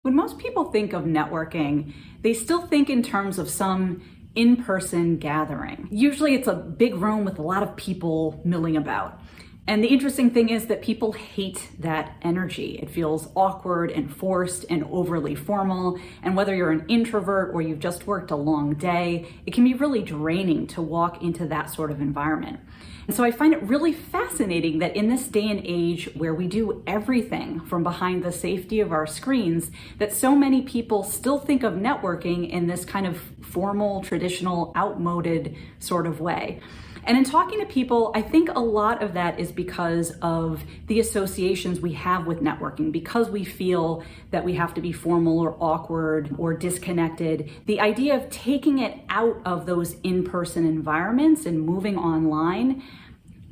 When most people think of networking, they still think in terms of some in-person gathering. Usually it's a big room with a lot of people milling about. And the interesting thing is that people hate that energy. It feels awkward and forced and overly formal. And whether you're an introvert or you've just worked a long day, it can be really draining to walk into that sort of environment. And so I find it really fascinating that in this day and age where we do everything from behind the safety of our screens, that so many people still think of networking in this kind of formal, traditional, outmoded sort of way. And in talking to people, I think a lot of that is because of the associations we have with networking, because we feel that we have to be formal or awkward or disconnected. The idea of taking it out of those in-person environments and moving online,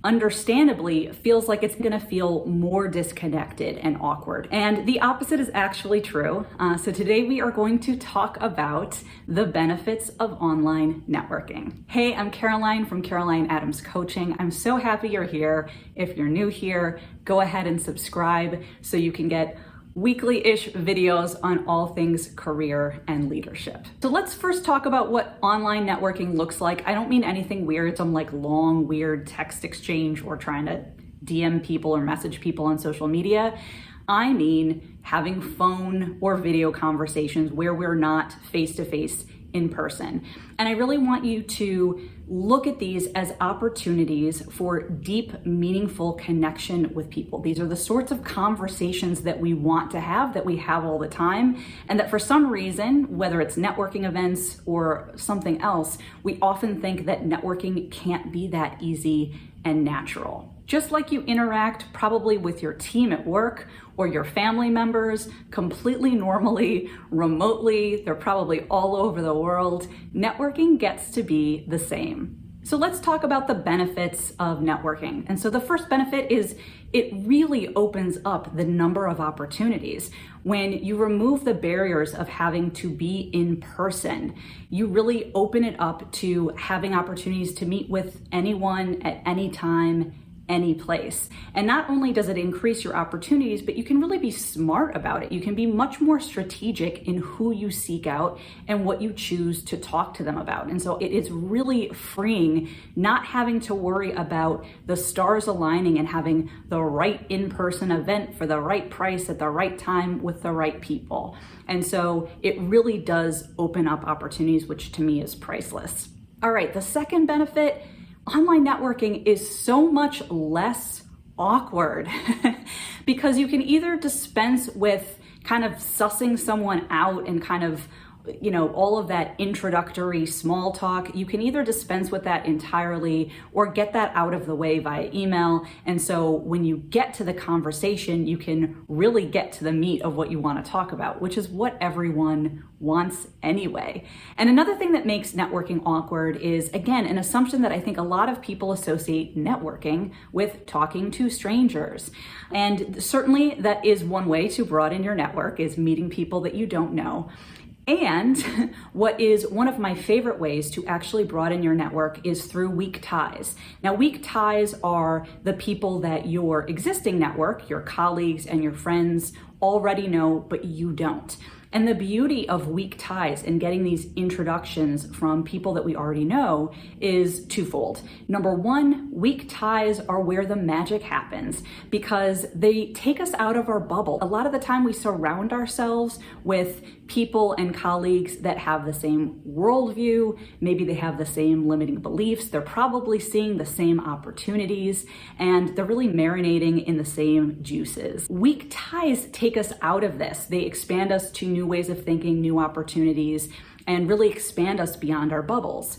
understandably, feels like it's gonna feel more disconnected and awkward. And the opposite is actually true. So today we are going to talk about the benefits of online networking. Hey, I'm Caroline from Caroline Adams Coaching. I'm so happy you're here. If you're new here, go ahead and subscribe so you can get weekly-ish videos on all things career and leadership. So let's first talk about what online networking looks like. I don't mean anything weird, some like long, weird text exchange or trying to DM people or message people on social media. I mean having phone or video conversations where we're not face-to-face in person. And I really want you to look at these as opportunities for deep, meaningful connection with people. These are the sorts of conversations that we want to have, that we have all the time, and that for some reason, whether it's networking events or something else, we often think that networking can't be that easy and natural. Just like you interact probably with your team at work or your family members completely normally, remotely, they're probably all over the world, networking gets to be the same. So let's talk about the benefits of networking. And so the first benefit is it really opens up the number of opportunities. When you remove the barriers of having to be in person, you really open it up to having opportunities to meet with anyone at any time, any place. And not only does it increase your opportunities, but you can really be smart about it. You can be much more strategic in who you seek out and what you choose to talk to them about. And so it is really freeing not having to worry about the stars aligning and having the right in-person event for the right price at the right time with the right people. And so it really does open up opportunities, which to me is priceless. All right, the second benefit, online networking is so much less awkward because you can either dispense with kind of sussing someone out and kind of, all of that introductory small talk. You can either dispense with that entirely or get that out of the way via email. And so when you get to the conversation, you can really get to the meat of what you want to talk about, which is what everyone wants anyway. And another thing that makes networking awkward is, again, an assumption that I think a lot of people associate networking with talking to strangers. And certainly that is one way to broaden your network, is meeting people that you don't know. And what is one of my favorite ways to actually broaden your network is through weak ties. Now, weak ties are the people that your existing network, your colleagues and your friends already know, but you don't. And the beauty of weak ties and getting these introductions from people that we already know is twofold. Number one, weak ties are where the magic happens because they take us out of our bubble. A lot of the time we surround ourselves with people and colleagues that have the same worldview, maybe they have the same limiting beliefs, they're probably seeing the same opportunities, and they're really marinating in the same juices. Weak ties take us out of this. They expand us to new ways of thinking, new opportunities, and really expand us beyond our bubbles.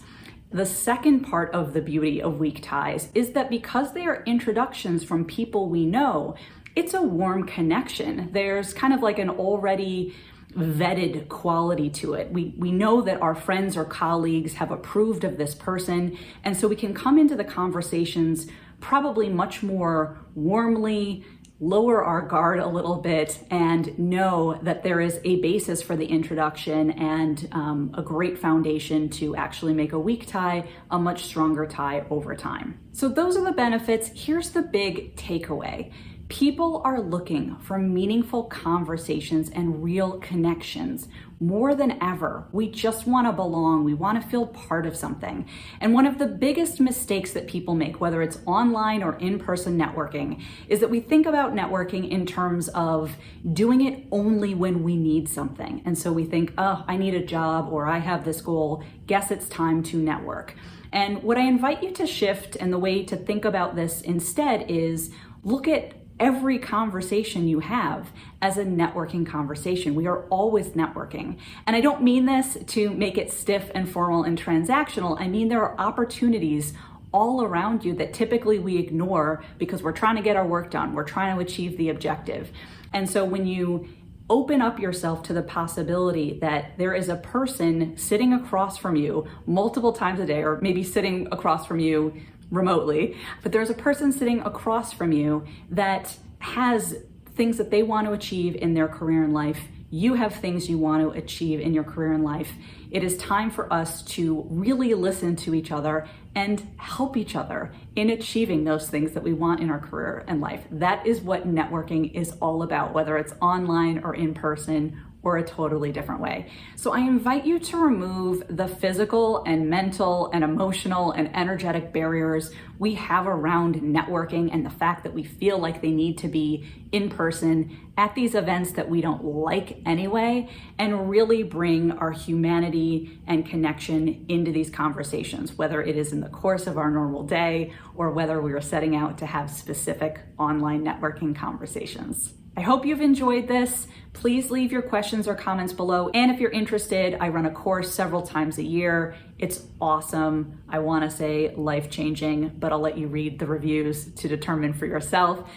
The second part of the beauty of weak ties is that because they are introductions from people we know, it's a warm connection. There's kind of like an already vetted quality to it. We know that our friends or colleagues have approved of this person, and so we can come into the conversations probably much more warmly, lower our guard a little bit, and know that there is a basis for the introduction and a great foundation to actually make a weak tie a much stronger tie over time. So those are the benefits. Here's the big takeaway. People are looking for meaningful conversations and real connections more than ever. We just want to belong. We want to feel part of something. And one of the biggest mistakes that people make, whether it's online or in-person networking, is that we think about networking in terms of doing it only when we need something. And so we think, oh, I need a job or I have this goal. Guess it's time to network. And what I invite you to shift and the way to think about this instead is look at every conversation you have as a networking conversation. We are always networking. And I don't mean this to make it stiff and formal and transactional. I mean, there are opportunities all around you that typically we ignore because we're trying to get our work done. We're trying to achieve the objective. And so when you open up yourself to the possibility that there is a person sitting across from you multiple times a day, or maybe sitting across from you remotely, but there's a person sitting across from you that has things that they want to achieve in their career and life. You have things you want to achieve in your career and life. It is time for us to really listen to each other and help each other in achieving those things that we want in our career and life. That is what networking is all about, whether it's online or in person or a totally different way. So I invite you to remove the physical and mental and emotional and energetic barriers we have around networking and the fact that we feel like they need to be in person at these events that we don't like anyway, and really bring our humanity and connection into these conversations, whether it is in the course of our normal day or whether we are setting out to have specific online networking conversations. I hope you've enjoyed this. Please leave your questions or comments below. And if you're interested, I run a course several times a year. It's awesome. I want to say life-changing, but I'll let you read the reviews to determine for yourself.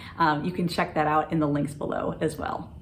You can check that out in the links below as well.